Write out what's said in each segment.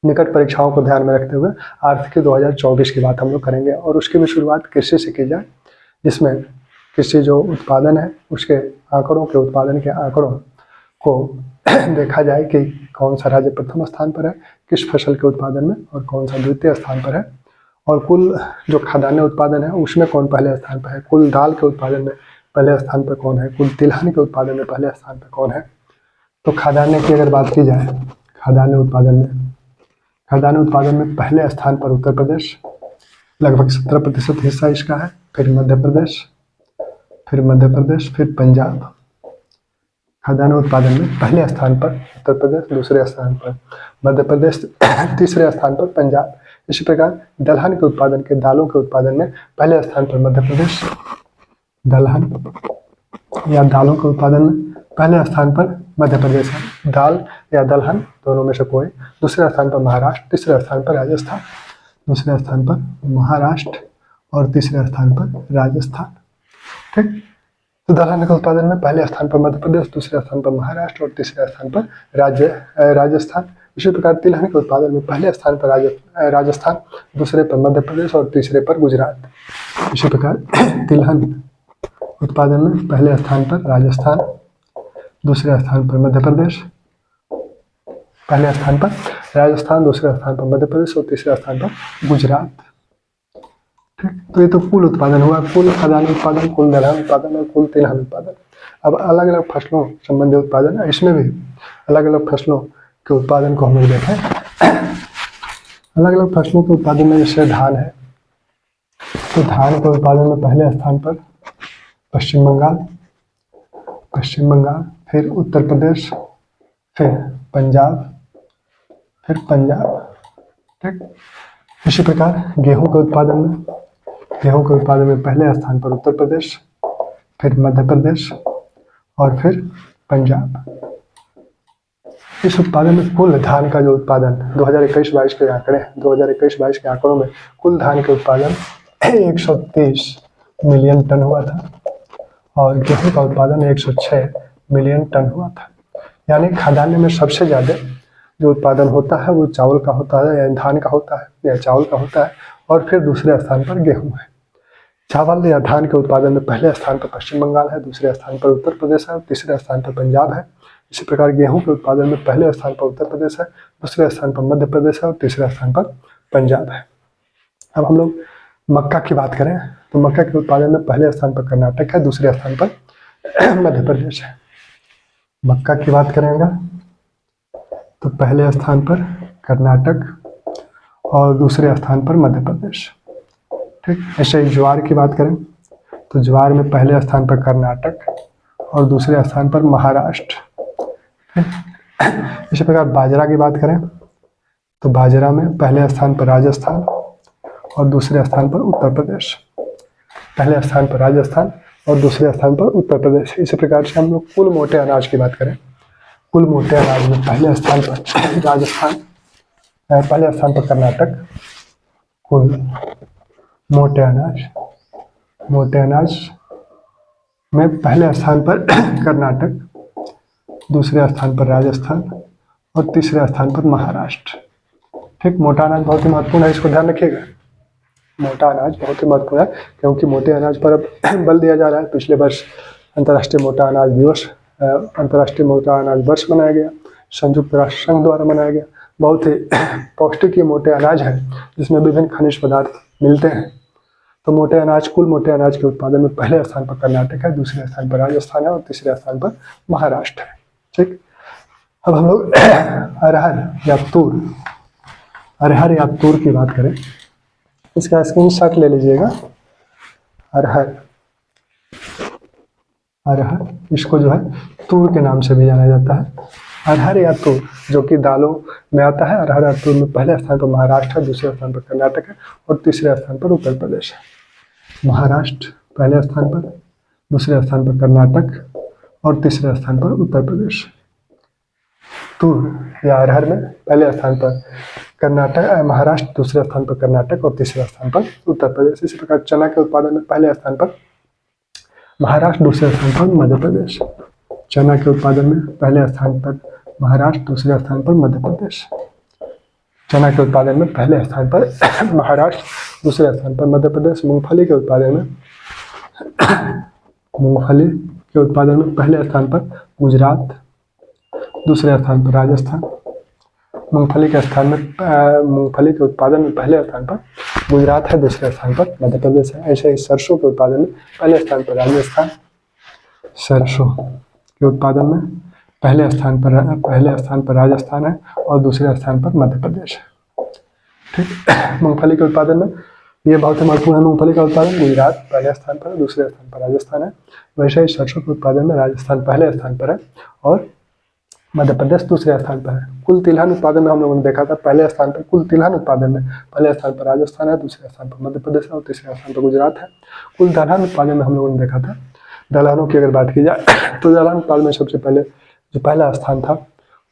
निकट परीक्षाओं को ध्यान में रखते हुए आर्थिक 2024 की बात हम लोग करेंगे, और उसकी भी शुरुआत कृषि से की जाए, जिसमें कृषि जो उत्पादन है उसके आंकड़ों के उत्पादन के आंकड़ों को देखा जाए कि कौन सा राज्य प्रथम स्थान पर है किस फसल के उत्पादन में और कौन सा द्वितीय स्थान पर है, और कुल जो खाद्यान्न उत्पादन है उसमें कौन पहले स्थान पर है, कुल दाल के उत्पादन में पहले स्थान पर कौन है, कुल तिलहन के उत्पादन में पहले स्थान पर कौन है। तो खाद्यान्न की अगर बात की जाए, खाद्यान्न उत्पादन में पहले स्थान पर उत्तर प्रदेश, लगभग 70% हिस्सा इसका है, फिर मध्य प्रदेश, फिर पंजाब। खाद्यान्न उत्पादन में पहले स्थान पर उत्तर प्रदेश, दूसरे स्थान पर मध्य प्रदेश, तीसरे स्थान पर पंजाब। इसी प्रकार दलहन के उत्पादन के दालों के उत्पादन में पहले स्थान पर मध्य प्रदेश, दलहन या दालों के उत्पादन में पहले स्थान पर मध्य प्रदेश है, दाल या दलहन दोनों में से कोई। दूसरे स्थान पर महाराष्ट्र, तीसरे स्थान पर राजस्थान, दूसरे स्थान पर महाराष्ट्र और तीसरे स्थान पर राजस्थान। ठीक, तो दलहन के उत्पादन में पहले स्थान पर मध्य प्रदेश, दूसरे स्थान पर महाराष्ट्र और तीसरे स्थान पर राजस्थान। इसी प्रकार तिलहन के उत्पादन में पहले स्थान पर राजस्थान, दूसरे पर मध्य प्रदेश और तीसरे पर गुजरात। इसी प्रकार तिलहन उत्पादन में पहले स्थान पर राजस्थान, दूसरे स्थान पर मध्य प्रदेश, पहले स्थान पर राजस्थान, दूसरे स्थान पर मध्य प्रदेश और तीसरे स्थान पर गुजरात। ठीक, तो ये तो कुल उत्पादन हुआ, कुल खाद्यान्न उत्पादन, कुल दलहन उत्पादन और कुल तिलहन उत्पादन। अब अलग अलग फसलों संबंधी उत्पादन है, इसमें भी अलग अलग फसलों के उत्पादन को हम लोग देखें। अलग अलग फसलों के उत्पादन में जैसे धान है, तो धान के उत्पादन में पहले स्थान पर पश्चिम बंगाल, फिर उत्तर प्रदेश, फिर पंजाब। ठीक, इसी प्रकार गेहूं के उत्पादन में पहले स्थान पर उत्तर प्रदेश, फिर मध्य प्रदेश और फिर पंजाब। इस उत्पादन में कुल धान का जो उत्पादन 2021-22 के आंकड़े, 2021-22 के आंकड़ों में कुल धान के उत्पादन 130 मिलियन टन हुआ था और गेहूं का उत्पादन 106 मिलियन टन हुआ था। यानी खाद्यान्न में सबसे ज़्यादा जो उत्पादन होता है वो चावल का होता है, या धान का होता है या चावल का होता है, और फिर दूसरे स्थान पर गेहूं है। चावल या धान के उत्पादन में पहले स्थान पर पश्चिम बंगाल है, दूसरे स्थान पर उत्तर प्रदेश है और तीसरे स्थान पर पंजाब है। इसी प्रकार गेहूं के उत्पादन में पहले स्थान पर उत्तर प्रदेश है, दूसरे स्थान पर मध्य प्रदेश है और तीसरे स्थान पर पंजाब है। अब हम लोग मक्का की बात करें तो मक्का के उत्पादन में पहले स्थान पर कर्नाटक है, दूसरे स्थान पर मध्य प्रदेश है। मक्का की बात करेंगे तो पहले स्थान पर कर्नाटक और दूसरे स्थान पर मध्य प्रदेश। ठीक, ऐसे ही ज्वार की बात करें तो ज्वार में पहले स्थान पर कर्नाटक और दूसरे स्थान पर महाराष्ट्र। इसी प्रकार बाजरा की बात करें तो बाजरा में पहले स्थान पर राजस्थान और दूसरे स्थान पर उत्तर प्रदेश, पहले स्थान पर राजस्थान और दूसरे स्थान पर उत्तर प्रदेश। इसी प्रकार से हम लोग कुल मोटे अनाज की बात करें, कुल मोटे अनाज में पहले स्थान पर राजस्थान, पहले स्थान पर कर्नाटक। कुल मोटे अनाज में पहले स्थान पर कर्नाटक, दूसरे स्थान पर राजस्थान और तीसरे स्थान पर महाराष्ट्र। ठीक, मोटा अनाज बहुत ही महत्वपूर्ण है, इसको ध्यान रखिएगा। मोटा अनाज बहुत ही महत्वपूर्ण है क्योंकि मोटे अनाज पर अब बल दिया जा रहा है। पिछले वर्ष अंतर्राष्ट्रीय मोटा अनाज दिवस, अंतर्राष्ट्रीय मोटा अनाज वर्ष मनाया गया, संयुक्त राष्ट्र संघ द्वारा मनाया गया। बहुत ही पौष्टिक ये मोटे अनाज है जिसमें विभिन्न खनिज पदार्थ मिलते हैं। तो मोटे अनाज, कुल मोटे अनाज के उत्पादन में पहले स्थान पर कर्नाटक है, दूसरे स्थान पर राजस्थान है और तीसरे स्थान पर महाराष्ट्र है। ठीक, अब हम लोग अरहर या तूर की बात करें, इसका स्क्रीनशॉट ले लीजिएगा। अरहर, इसको जो है तूर के नाम से भी जाना जाता है। अरहर या तूर जो कि दालों में आता है। अरहर या तूर में पहले स्थान पर महाराष्ट्र है, दूसरे स्थान पर कर्नाटक है और तीसरे स्थान पर उत्तर प्रदेश है। महाराष्ट्र पहले स्थान पर, दूसरे स्थान पर कर्नाटक और तीसरे स्थान पर उत्तर प्रदेश। तूर या अरहर में पहले स्थान पर महाराष्ट्र, दूसरे स्थान पर कर्नाटक और तीसरे स्थान पर उत्तर प्रदेश। इसी प्रकार चना के उत्पादन में पहले स्थान पर महाराष्ट्र, दूसरे स्थान पर मध्य प्रदेश। चना के उत्पादन में पहले स्थान पर महाराष्ट्र, दूसरे स्थान पर मध्य प्रदेश। चना के उत्पादन में पहले स्थान पर महाराष्ट्र, दूसरे स्थान पर मध्य प्रदेश। मूंगफली के उत्पादन में पहले स्थान पर गुजरात, दूसरे स्थान पर राजस्थान। मूंगफली के उत्पादन में पहले स्थान पर गुजरात है, दूसरे स्थान पर मध्य प्रदेश है। ऐसे ही सरसों के उत्पादन में पहले स्थान पर राजस्थान, सरसों के उत्पादन में पहले स्थान पर राजस्थान है और दूसरे स्थान पर मध्य प्रदेश है। ठीक। मूंगफली के उत्पादन में ये बहुत ही महत्वपूर्ण है। मूंगफली का उत्पादन गुजरात पहले स्थान पर है, दूसरे स्थान पर राजस्थान है। वैसे ही सरसों के उत्पादन में राजस्थान पहले स्थान पर है और मध्य प्रदेश दूसरे स्थान पर है। कुल तिलहन उत्पादन में हम लोगों ने देखा था पहले स्थान पर, कुल तिलहन उत्पादन में पहले स्थान पर राजस्थान है, दूसरे स्थान पर मध्य प्रदेश है और तीसरे स्थान पर गुजरात है। कुल दलहन उत्पादन में हम लोगों ने देखा था, दलहनों की अगर बात की जाए तो दलहन उत्पादन में सबसे पहले जो पहला स्थान था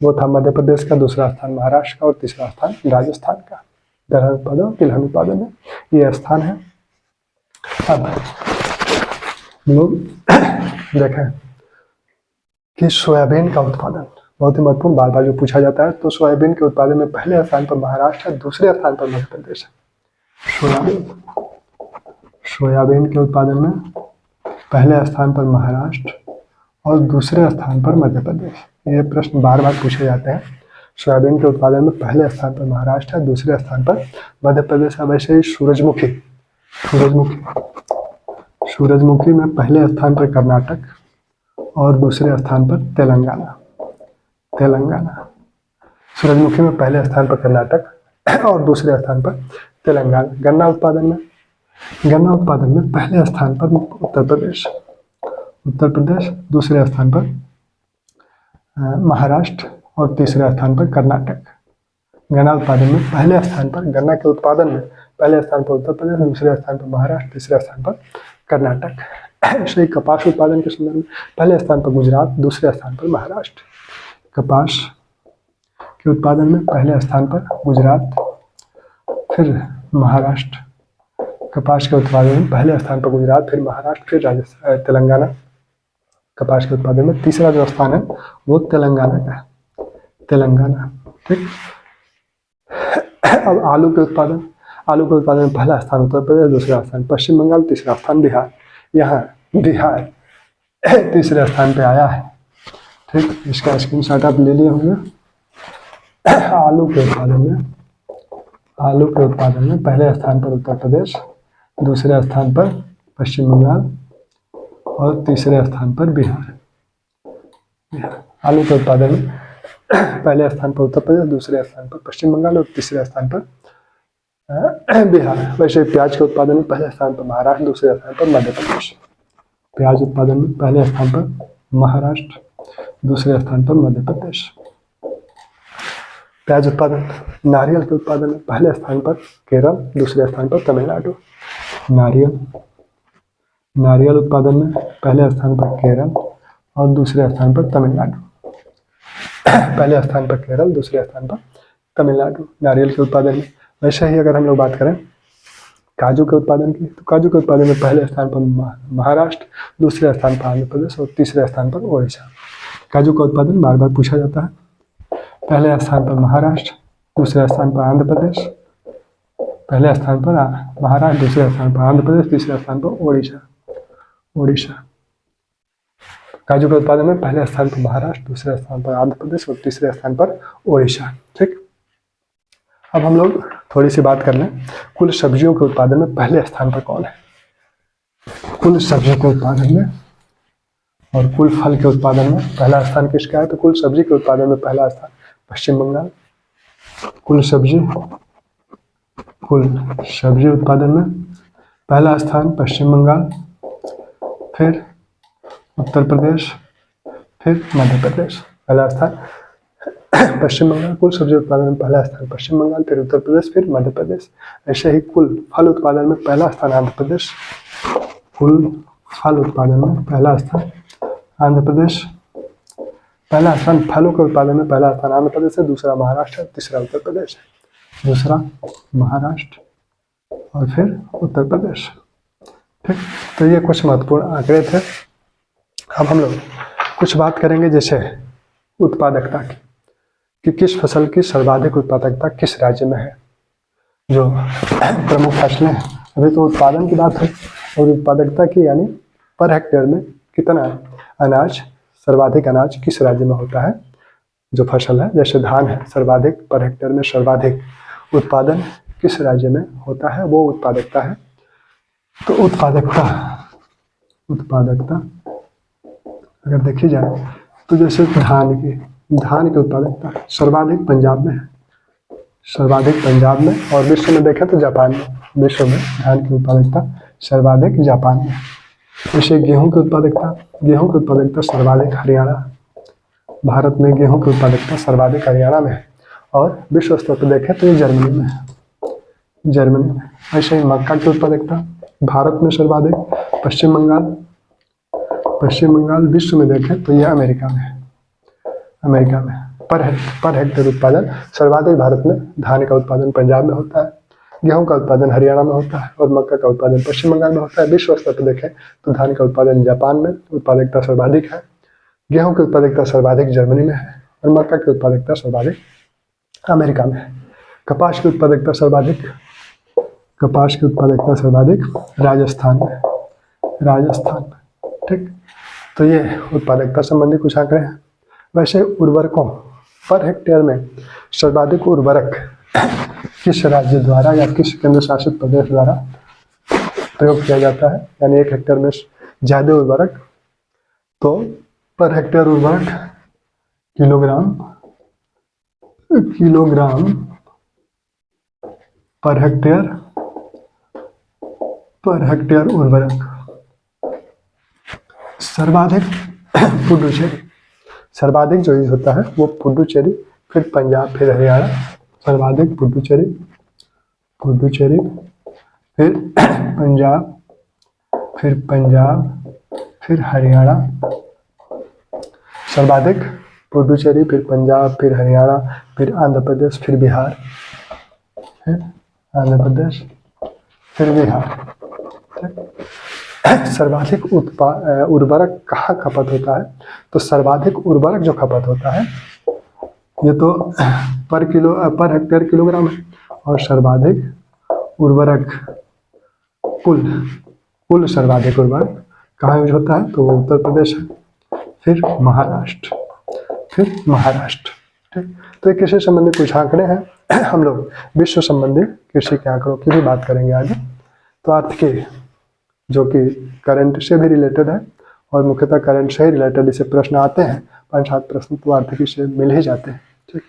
वो था मध्य प्रदेश का, दूसरा स्थान महाराष्ट्र का और तीसरा स्थान राजस्थान का। दलहन उत्पादन, तिलहन उत्पादन में ये स्थान है। अब लोग देखें कि सोयाबीन का उत्पादन बहुत ही महत्वपूर्ण, बार बार जो पूछा जाता है। तो सोयाबीन के उत्पादन में पहले स्थान पर महाराष्ट्र है, दूसरे स्थान पर मध्य प्रदेश है। सोयाबीन के उत्पादन में पहले स्थान पर महाराष्ट्र और दूसरे स्थान पर मध्य प्रदेश। ये प्रश्न बार बार पूछे जाते हैं। सोयाबीन के उत्पादन में पहले स्थान पर महाराष्ट्र है, दूसरे स्थान पर मध्य प्रदेश है। वैसे ही सूरजमुखी में पहले स्थान पर कर्नाटक और दूसरे स्थान पर तेलंगाना। सूरजमुखी में पहले स्थान पर कर्नाटक और दूसरे स्थान पर तेलंगाना। गन्ना उत्पादन में पहले स्थान पर उत्तर प्रदेश, दूसरे स्थान पर महाराष्ट्र और तीसरे स्थान पर कर्नाटक। गन्ना उत्पादन में पहले स्थान पर, गन्ना के उत्पादन में पहले स्थान पर उत्तर प्रदेश, दूसरे स्थान पर महाराष्ट्र, तीसरे स्थान पर कर्नाटक। ऐसे ही कपास उत्पादन के संदर्भ में पहले स्थान पर गुजरात, दूसरे स्थान पर महाराष्ट्र। कपास के उत्पादन में पहले स्थान पर गुजरात, फिर महाराष्ट्र। कपास के उत्पादन में पहले स्थान पर गुजरात, फिर महाराष्ट्र, फिर राजस्थान, तेलंगाना। कपास के उत्पादन में तीसरा जो स्थान है वो तेलंगाना का, ठीक। अब आलू के उत्पादन में पहला स्थान उत्तर प्रदेश, दूसरा स्थान पश्चिम बंगाल, तीसरा स्थान बिहार। यहाँ बिहार तीसरे स्थान पे आया है, ठीक। इसका स्क्रीनशॉट आप ले लिए होंगे। आलू के उत्पादन में पहले स्थान पर उत्तर प्रदेश, दूसरे स्थान पर पश्चिम बंगाल और तीसरे स्थान पर बिहार। आलू के उत्पादन में पहले स्थान पर उत्तर प्रदेश, दूसरे स्थान पर पश्चिम बंगाल और तीसरे स्थान पर बिहार। वैसे प्याज के उत्पादन में पहले स्थान पर महाराष्ट्र, दूसरे स्थान पर मध्य प्रदेश। प्याज उत्पादन में पहले स्थान पर महाराष्ट्र, दूसरे स्थान पर मध्य प्रदेश। प्याज उत्पादन। नारियल के उत्पादन में पहले स्थान पर केरल, दूसरे स्थान पर तमिलनाडु। नारियल उत्पादन में पहले स्थान पर केरल और दूसरे स्थान पर तमिलनाडु। पहले स्थान पर केरल, दूसरे स्थान पर तमिलनाडु नारियल के उत्पादन में। वैसे ही अगर हम लोग बात करें काजू के उत्पादन की, तो काजू के उत्पादन में पहले स्थान पर महाराष्ट्र, दूसरे स्थान पर आंध्र प्रदेश और तीसरे स्थान पर ओडिशा। काजू का उत्पादन बार बार पूछा जाता है। पहले स्थान पर महाराष्ट्र, दूसरे स्थान पर आंध्र प्रदेश, पहले स्थान पर महाराष्ट्र, दूसरे स्थान पर आंध्र प्रदेश, तीसरे स्थान पर ओडिशा। काजू के उत्पादन में पहले स्थान पर महाराष्ट्र, दूसरे स्थान पर आंध्र प्रदेश और तीसरे स्थान पर ओडिशा, ठीक। अब हम लोग थोड़ी सी बात कर लें कुल सब्जियों के उत्पादन में पहले स्थान पर कौन है। कुल सब्जियों के उत्पादन में और कुल फल के उत्पादन में पहला स्थान किसका है, तो कुल सब्जी के उत्पादन में पहला स्थान पश्चिम बंगाल। कुल सब्जी उत्पादन में पहला स्थान पश्चिम बंगाल, फिर उत्तर प्रदेश, फिर मध्य प्रदेश। पहला स्थान पश्चिम बंगाल। कुल सब्जी उत्पादन में पहला स्थान पश्चिम बंगाल, फिर उत्तर प्रदेश, फिर मध्य प्रदेश। ऐसे ही कुल फल उत्पादन में पहला स्थान आंध्र प्रदेश। कुल फल उत्पादन में पहला स्थान आंध्र प्रदेश। पहला स्थान फलों के उत्पादन में पहला स्थान आंध्र प्रदेश है, दूसरा महाराष्ट्र, तीसरा उत्तर प्रदेश है। दूसरा महाराष्ट्र और फिर उत्तर प्रदेश, ठीक। तो ये कुछ महत्वपूर्ण आंकड़े थे। अब हम लोग कुछ बात करेंगे जैसे उत्पादकता की, कि किस फसल की सर्वाधिक उत्पादकता किस राज्य में है। जो प्रमुख फसलें हैं, अभी तो उत्पादन की बात है, और उत्पादकता की यानी पर हेक्टेयर में कितना अनाज, सर्वाधिक अनाज किस राज्य में होता है। जो फसल है, जैसे धान है, सर्वाधिक पर हेक्टेयर में सर्वाधिक उत्पादन किस राज्य में होता है, वो उत्पादकता है। तो उत्पादकता अगर देखी जाए तो जैसे धान की उत्पादकता सर्वाधिक पंजाब में है, सर्वाधिक पंजाब में, और विश्व में देखें तो जापान में। विश्व में धान की उत्पादकता सर्वाधिक जापान में। जैसे गेहूं की उत्पादकता सर्वाधिक हरियाणा, भारत में गेहूं की उत्पादकता सर्वाधिक हरियाणा में है, और विश्व स्तर पर देखें तो ये जर्मनी में है, जर्मनी में। ऐसे ही मक्का की उत्पादकता भारत में सर्वाधिक, पश्चिम बंगाल विश्व में देखें तो यह अमेरिका में पर हेक्टेयर उत्पादन सर्वाधिक भारत में धान का उत्पादन पंजाब में होता है, गेहूं का उत्पादन हरियाणा में होता है, और मक्का का उत्पादन पश्चिम बंगाल में होता है। विश्व स्तर पर देखें तो धान का उत्पादन जापान में उत्पादकता सर्वाधिक है, गेहूं की उत्पादकता सर्वाधिक जर्मनी में है, और मक्का की उत्पादकता सर्वाधिक अमेरिका में है। कपास की उत्पादकता सर्वाधिक राजस्थान में। ठीक, तो ये उत्पादकता संबंधी कुछ आंकड़े हैं। वैसे उर्वरकों पर हेक्टेयर में सर्वाधिक उर्वरक किस राज्य द्वारा या किस केंद्र शासित प्रदेश द्वारा प्रयोग किया जाता है, यानी 1 हेक्टेयर में ज्यादा उर्वरक, तो पर हेक्टेयर उर्वरक किलोग्राम पर हेक्टेयर उर्वरक सर्वाधिक पुडुचेरी, सर्वाधिक जो यूज होता है वो पुडुचेरी, फिर पंजाब, फिर हरियाणा। सर्वाधिक पुडुचेरी, फिर हरियाणा। सर्वाधिक पुडुचेरी, फिर पंजाब, फिर हरियाणा, फिर आंध्र प्रदेश, फिर बिहार, फिर बिहार। सर्वाधिक उर्वरक कहाँ खपत होता है, तो सर्वाधिक उर्वरक जो खपत होता है ये तो पर हेक्टेयर किलोग्राम है, और सर्वाधिक उर्वरक कुल सर्वाधिक उर्वरक कहाँ यूज होता है, तो वो उत्तर प्रदेश है, फिर महाराष्ट्र। ठीक, तो कृषि संबंधी कुछ आंकड़े हैं। हम लोग विश्व संबंधी कृषि के आंकड़ों की भी बात करेंगे आगे। तो आर्थिकी, जो कि करंट से भी रिलेटेड है, और मुख्यतः करंट से ही रिलेटेड इसे प्रश्न आते हैं, 5-7 प्रश्न तो आर्थिकी से मिल ही जाते हैं। ठीक।